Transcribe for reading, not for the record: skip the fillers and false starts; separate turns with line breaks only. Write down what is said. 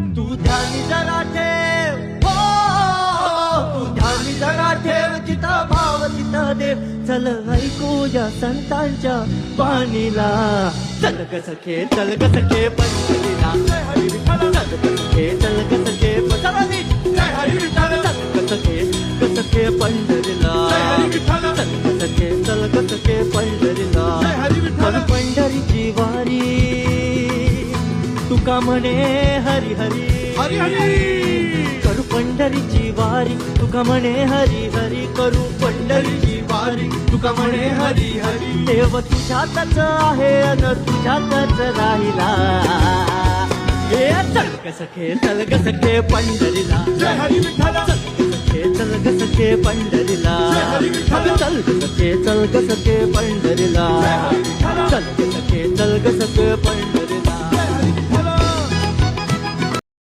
तू ध्यान जरा ठेव, हो तू ध्यान जरा ठेव, जिथं भाव तिथं देव. चल ऐकूया संतांच्या बाणीला, चल ग सखे चल ग सखे पंढरीला. चल ग सखे चल ग सखे पंढरीला. चल ग सखे पंढरीला. चल ग सखे चल ग सखे पंढरीला. पण पंढरीची वारी तुका म्हणे हरी हरी
हरी हरी.
करू पंढरीची वारी तुका म्हणे हरी हरी. करू पंढरीची वारी
तुका म्हणे हरी हरी.
देव तुझ्यातच आहे अन तुझ्यातच राहिला. हे चल ग सखे चल ग सखे पंढरीला.
जय हरी विठ्ठल.
चल ग सखे पंढरीला.
जय हरी विठ्ठल.
चल ग सखे चल ग सखे पंढरीला.
जय हरी विठ्ठल.
चल ग सखे चल ग सखे पंढरीला.